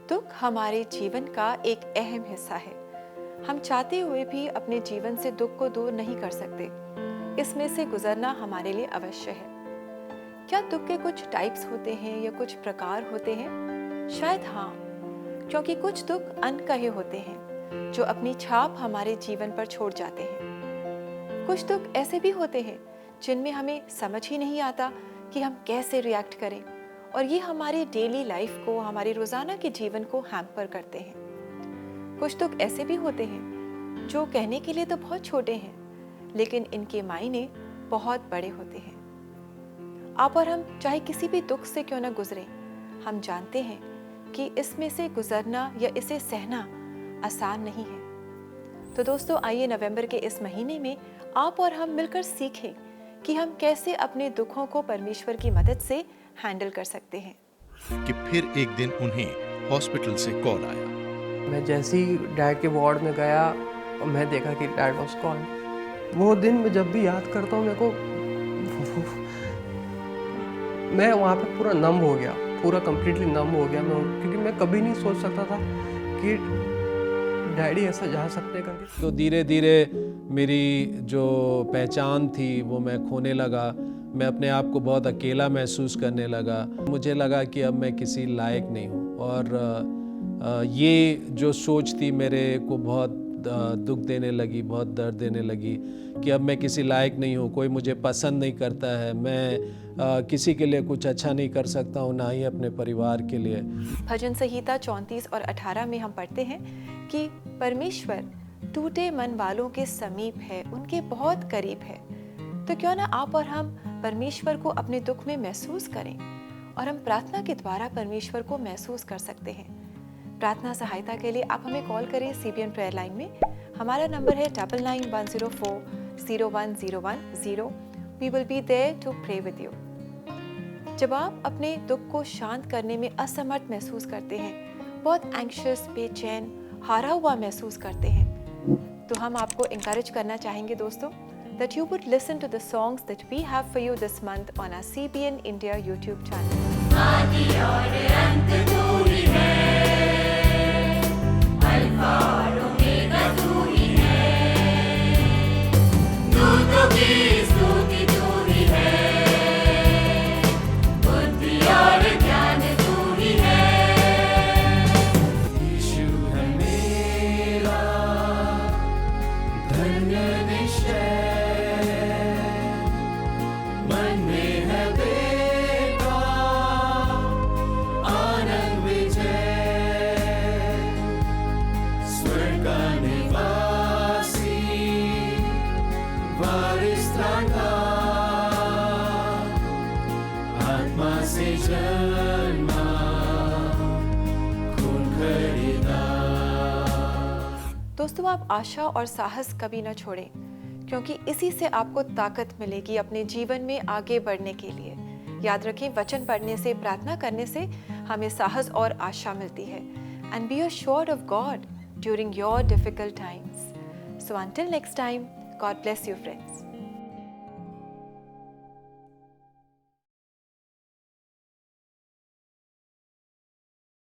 दुख हमारे जीवन का एक अहम हिस्सा है। हम चाहते हुए भी अपने जीवन से दुख को दूर नहीं कर सकते। इसमें से गुजरना हमारे लिए अवश्य है। क्या दुख के कुछ टाइप्स होते हैं या कुछ प्रकार होते हैं? शायद हाँ, क्योंकि कुछ दुख अनकहे होते हैं जो अपनी छाप हमारे जीवन पर छोड़ जाते हैं। कुछ दुख ऐसे भी होते हैं जिनमें हमें समझ ही नहीं आता कि हम कैसे रिएक्ट करें, और ये हमारी डेली लाइफ को, हमारे रोजाना के जीवन को हैम्पर करते हैं। कुछ दुख ऐसे भी होते हैं जो कहने के लिए तो बहुत छोटे हैं, लेकिन इनके मायने बहुत बड़े होते हैं। आप और हम चाहे किसी भी दुख से क्यों ना गुजरें, हम जानते हैं कि इसमें से गुजरना या इसे सहना आसान नहीं है। तो दोस्तों, आइए नवंबर के इस महीने में आप और हम मिलकर सीखें कि हम कैसे अपने दुखों को परमेश्वर की मदद से हैंडल कर सकते हैं। कि फिर एक दिन उन्हें हॉस्पिटल से कॉल आया। मैं जैसे ही डैड के वार्ड में गया और मैं देखा कि डैड वाज गॉन। वो दिन मैं जब भी याद करता हूँ, मेरे को मैं वहाँ पे पूरा नम हो गया, पूरा कंप्लीटली नम हो गया मैं, क्योंकि मैं कभी नहीं सोच सकता था कि डैडी ऐसा जा सकते करके। तो धीरे धीरे मेरी जो पहचान थी वो मैं खोने लगा। मैं अपने आप को बहुत अकेला महसूस करने लगा। मुझे लगा कि अब मैं किसी लायक नहीं हूँ, और ये जो सोच थी मेरे को बहुत दुख देने लगी, बहुत दर्द देने लगी कि अब मैं किसी लायक नहीं हूँ, कोई मुझे पसंद नहीं करता है, मैं किसी के लिए कुछ अच्छा नहीं कर सकता हूँ, ना ही अपने परिवार के लिए। भजन संहिता 34 और 18 में हम पढ़ते हैं कि परमेश्वर टूटे मन वालों के समीप है, उनके बहुत करीब है। तो क्यों ना आप और हम परमेश्वर को अपने दुख में महसूस करें, और हम प्रार्थना के द्वारा परमेश्वर को महसूस कर सकते हैं। प्रार्थना सहायता के लिए आप हमें कॉल करें CBN प्रेयर लाइन में। हमारा नंबर है 9910401010। We will be there to pray with you. जब आप अपने दुख को शांत करने में असमर्थ महसूस करते हैं, बहुत एंग्शियस, बेचैन, हारा हुआ महसूस करते हैं, तो हम आपको इंकरेज करना चाहेंगे दोस्तों that you would listen to the songs that we have for you this month on our CBN India YouTube channel. आदि और अंत तू ही है, अल्फा और ओमेगा तू ही है, दूतों की स्तुति तू ही है, बुद्धि और ज्ञान तू ही है। यीशु है मेरा धन्य निश्चय, मन में है बेटा आनंद विजय, स्वर्ग का निवासी वारिस था, आत्मा से जन्मा, खून खरीदा। दोस्तों, आप आशा और साहस कभी न छोड़ें, क्योंकि इसी से आपको ताकत मिलेगी अपने जीवन में आगे बढ़ने के लिए। याद रखें, वचन पढ़ने से, प्रार्थना करने से हमें साहस और आशा मिलती है। And be assured of God during your difficult times. So until next time, God bless you friends.